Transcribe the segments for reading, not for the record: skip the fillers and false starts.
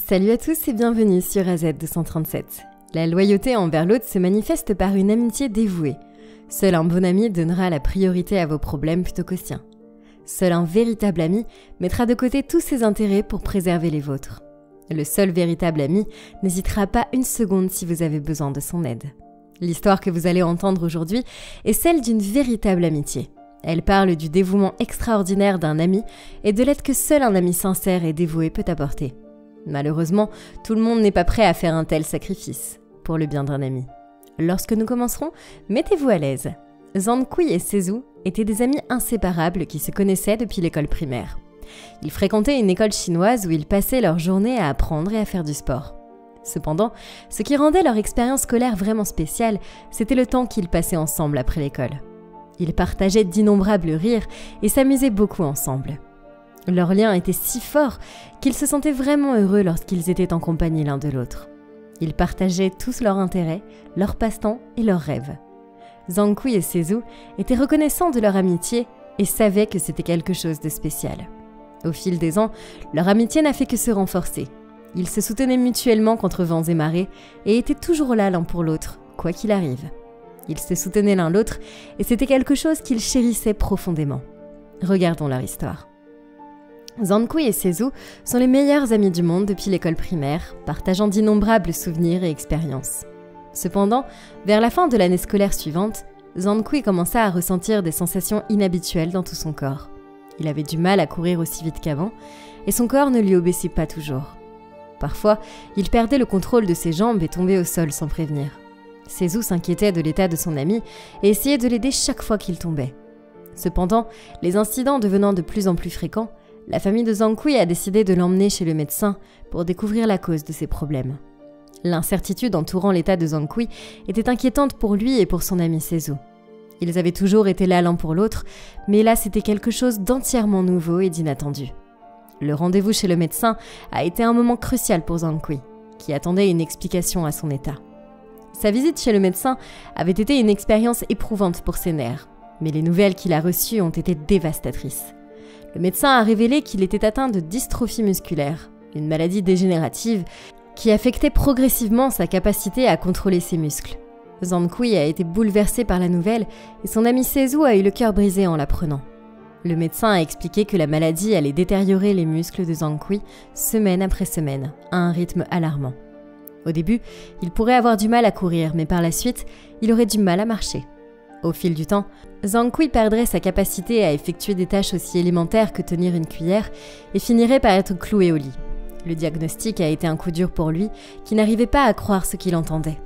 Salut à tous et bienvenue sur AZ237. La loyauté envers l'autre se manifeste par une amitié dévouée. Seul un bon ami donnera la priorité à vos problèmes plutôt qu'aux siens. Seul un véritable ami mettra de côté tous ses intérêts pour préserver les vôtres. Le seul véritable ami n'hésitera pas une seconde si vous avez besoin de son aide. L'histoire que vous allez entendre aujourd'hui est celle d'une véritable amitié. Elle parle du dévouement extraordinaire d'un ami et de l'aide que seul un ami sincère et dévoué peut apporter. Malheureusement, tout le monde n'est pas prêt à faire un tel sacrifice pour le bien d'un ami. Lorsque nous commencerons, mettez-vous à l'aise. Zhang-Kui et Sezou étaient des amis inséparables qui se connaissaient depuis l'école primaire. Ils fréquentaient une école chinoise où ils passaient leur journée à apprendre et à faire du sport. Cependant, ce qui rendait leur expérience scolaire vraiment spéciale, c'était le temps qu'ils passaient ensemble après l'école. Ils partageaient d'innombrables rires et s'amusaient beaucoup ensemble. Leur lien était si fort qu'ils se sentaient vraiment heureux lorsqu'ils étaient en compagnie l'un de l'autre. Ils partageaient tous leurs intérêts, leurs passe-temps et leurs rêves. Zhang-Kui et Sezou étaient reconnaissants de leur amitié et savaient que c'était quelque chose de spécial. Au fil des ans, leur amitié n'a fait que se renforcer. Ils se soutenaient mutuellement contre vents et marées et étaient toujours là l'un pour l'autre, quoi qu'il arrive. Ils se soutenaient l'un l'autre et c'était quelque chose qu'ils chérissaient profondément. Regardons leur histoire. Zhang-Kui et Sezou sont les meilleurs amis du monde depuis l'école primaire, partageant d'innombrables souvenirs et expériences. Cependant, vers la fin de l'année scolaire suivante, Zhang-Kui commença à ressentir des sensations inhabituelles dans tout son corps. Il avait du mal à courir aussi vite qu'avant, et son corps ne lui obéissait pas toujours. Parfois, il perdait le contrôle de ses jambes et tombait au sol sans prévenir. Sezou s'inquiétait de l'état de son ami et essayait de l'aider chaque fois qu'il tombait. Cependant, les incidents devenant de plus en plus fréquents, la famille de Zhang-Kui a décidé de l'emmener chez le médecin pour découvrir la cause de ses problèmes. L'incertitude entourant l'état de Zhang-Kui était inquiétante pour lui et pour son ami Sezou. Ils avaient toujours été là l'un pour l'autre, mais là c'était quelque chose d'entièrement nouveau et d'inattendu. Le rendez-vous chez le médecin a été un moment crucial pour Zhang-Kui, qui attendait une explication à son état. Sa visite chez le médecin avait été une expérience éprouvante pour ses nerfs, mais les nouvelles qu'il a reçues ont été dévastatrices. Le médecin a révélé qu'il était atteint de dystrophie musculaire, une maladie dégénérative qui affectait progressivement sa capacité à contrôler ses muscles. Zhang-Kui a été bouleversé par la nouvelle et son ami Sezou a eu le cœur brisé en l'apprenant. Le médecin a expliqué que la maladie allait détériorer les muscles de Zhang-Kui semaine après semaine, à un rythme alarmant. Au début, il pourrait avoir du mal à courir, mais par la suite, il aurait du mal à marcher. Au fil du temps, Zhang-Kui perdrait sa capacité à effectuer des tâches aussi élémentaires que tenir une cuillère et finirait par être cloué au lit. Le diagnostic a été un coup dur pour lui, qui n'arrivait pas à croire ce qu'il entendait.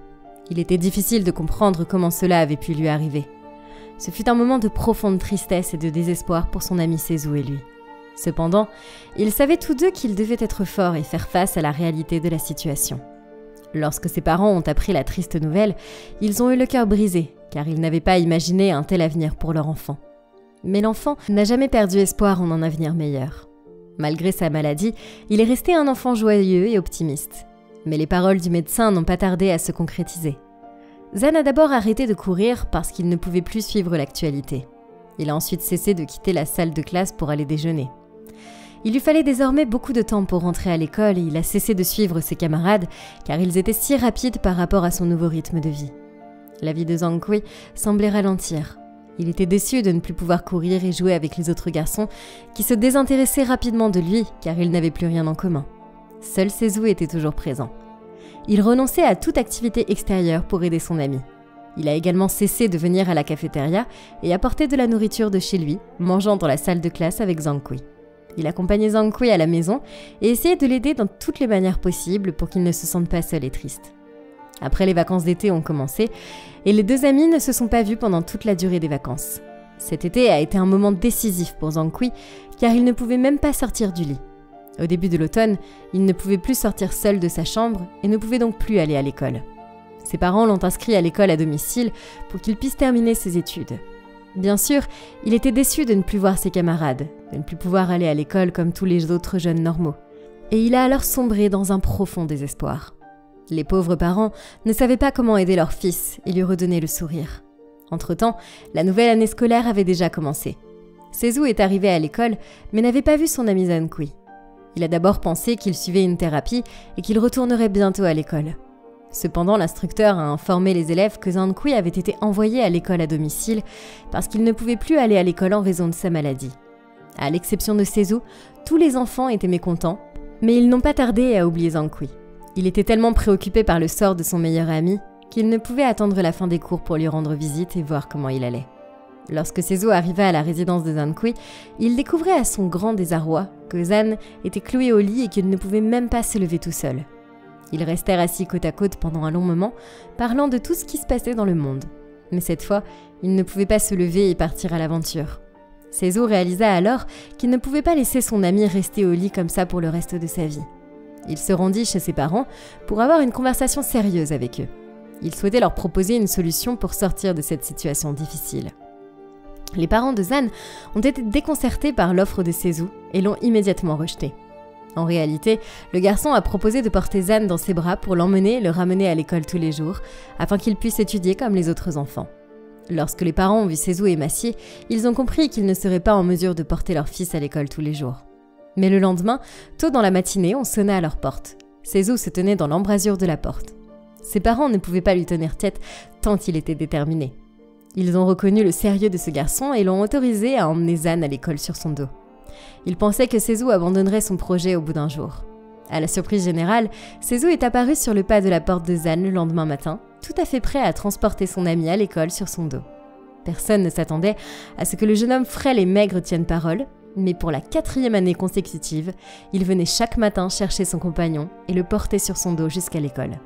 Il était difficile de comprendre comment cela avait pu lui arriver. Ce fut un moment de profonde tristesse et de désespoir pour son ami Sezou et lui. Cependant, ils savaient tous deux qu'ils devaient être forts et faire face à la réalité de la situation. Lorsque ses parents ont appris la triste nouvelle, ils ont eu le cœur brisé, car ils n'avaient pas imaginé un tel avenir pour leur enfant. Mais l'enfant n'a jamais perdu espoir en un avenir meilleur. Malgré sa maladie, il est resté un enfant joyeux et optimiste. Mais les paroles du médecin n'ont pas tardé à se concrétiser. Zan a d'abord arrêté de courir parce qu'il ne pouvait plus suivre l'actualité. Il a ensuite cessé de quitter la salle de classe pour aller déjeuner. Il lui fallait désormais beaucoup de temps pour rentrer à l'école et il a cessé de suivre ses camarades car ils étaient si rapides par rapport à son nouveau rythme de vie. La vie de Zhang-Kui semblait ralentir. Il était déçu de ne plus pouvoir courir et jouer avec les autres garçons qui se désintéressaient rapidement de lui car ils n'avaient plus rien en commun. Seul Sezou était toujours présent. Il renonçait à toute activité extérieure pour aider son ami. Il a également cessé de venir à la cafétéria et apporter de la nourriture de chez lui, mangeant dans la salle de classe avec Zhang-Kui. Il accompagnait Zhang-Kui à la maison et essayait de l'aider dans toutes les manières possibles pour qu'il ne se sente pas seul et triste. Après, les vacances d'été ont commencé et les deux amis ne se sont pas vus pendant toute la durée des vacances. Cet été a été un moment décisif pour Zhang-Kui car il ne pouvait même pas sortir du lit. Au début de l'automne, il ne pouvait plus sortir seul de sa chambre et ne pouvait donc plus aller à l'école. Ses parents l'ont inscrit à l'école à domicile pour qu'il puisse terminer ses études. Bien sûr, il était déçu de ne plus voir ses camarades, de ne plus pouvoir aller à l'école comme tous les autres jeunes normaux. Et il a alors sombré dans un profond désespoir. Les pauvres parents ne savaient pas comment aider leur fils et lui redonner le sourire. Entre-temps, la nouvelle année scolaire avait déjà commencé. Sezou est arrivé à l'école, mais n'avait pas vu son ami Zhang-Kui. Il a d'abord pensé qu'il suivait une thérapie et qu'il retournerait bientôt à l'école. Cependant, l'instructeur a informé les élèves que Zhang Kui avait été envoyé à l'école à domicile parce qu'il ne pouvait plus aller à l'école en raison de sa maladie. À l'exception de Sezou, tous les enfants étaient mécontents, mais ils n'ont pas tardé à oublier Zhang Kui. Il était tellement préoccupé par le sort de son meilleur ami qu'il ne pouvait attendre la fin des cours pour lui rendre visite et voir comment il allait. Lorsque Sezou arriva à la résidence de Zhang Kui, il découvrait à son grand désarroi que Zhan était cloué au lit et qu'il ne pouvait même pas se lever tout seul. Ils restèrent assis côte à côte pendant un long moment, parlant de tout ce qui se passait dans le monde. Mais cette fois, il ne pouvait pas se lever et partir à l'aventure. Sezou réalisa alors qu'il ne pouvait pas laisser son ami rester au lit comme ça pour le reste de sa vie. Il se rendit chez ses parents pour avoir une conversation sérieuse avec eux. Il souhaitait leur proposer une solution pour sortir de cette situation difficile. Les parents de Zhan ont été déconcertés par l'offre de Sezou et l'ont immédiatement rejeté. En réalité, le garçon a proposé de porter Zhan dans ses bras pour l'emmener et le ramener à l'école tous les jours, afin qu'il puisse étudier comme les autres enfants. Lorsque les parents ont vu Sezou émacié, ils ont compris qu'ils ne seraient pas en mesure de porter leur fils à l'école tous les jours. Mais le lendemain, tôt dans la matinée, on sonna à leur porte. Sezou se tenait dans l'embrasure de la porte. Ses parents ne pouvaient pas lui tenir tête tant il était déterminé. Ils ont reconnu le sérieux de ce garçon et l'ont autorisé à emmener Zhan à l'école sur son dos. Ils pensaient que Sezou abandonnerait son projet au bout d'un jour. À la surprise générale, Sezou est apparu sur le pas de la porte de Zhan le lendemain matin, tout à fait prêt à transporter son ami à l'école sur son dos. Personne ne s'attendait à ce que le jeune homme frêle et maigre tienne parole, mais pour la 4e année consécutive, il venait chaque matin chercher son compagnon et le porter sur son dos jusqu'à l'école.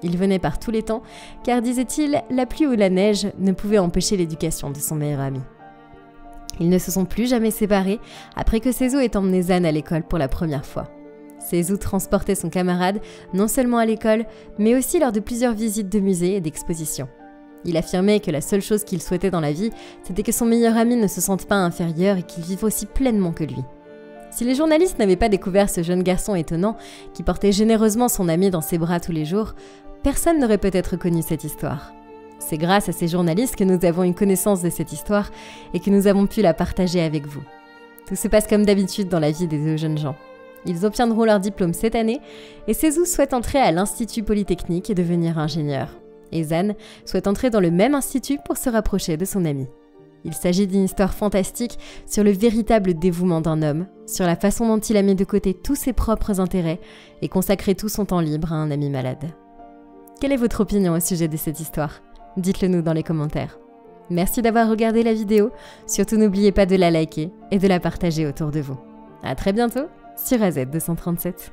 Il venait par tous les temps, car, disait-il, la pluie ou la neige ne pouvaient empêcher l'éducation de son meilleur ami. Ils ne se sont plus jamais séparés après que Sezou ait emmené Zhan à l'école pour la première fois. Sezou transportait son camarade non seulement à l'école, mais aussi lors de plusieurs visites de musées et d'expositions. Il affirmait que la seule chose qu'il souhaitait dans la vie, c'était que son meilleur ami ne se sente pas inférieur et qu'il vive aussi pleinement que lui. Si les journalistes n'avaient pas découvert ce jeune garçon étonnant qui portait généreusement son ami dans ses bras tous les jours, personne n'aurait peut-être connu cette histoire. C'est grâce à ces journalistes que nous avons une connaissance de cette histoire et que nous avons pu la partager avec vous. Tout se passe comme d'habitude dans la vie des deux jeunes gens. Ils obtiendront leur diplôme cette année et Sezou souhaite entrer à l'Institut Polytechnique et devenir ingénieur. Et Zhan souhaite entrer dans le même institut pour se rapprocher de son ami. Il s'agit d'une histoire fantastique sur le véritable dévouement d'un homme, sur la façon dont il a mis de côté tous ses propres intérêts et consacré tout son temps libre à un ami malade. Quelle est votre opinion au sujet de cette histoire ? Dites-le nous dans les commentaires. Merci d'avoir regardé la vidéo, surtout n'oubliez pas de la liker et de la partager autour de vous. À très bientôt sur AZ237.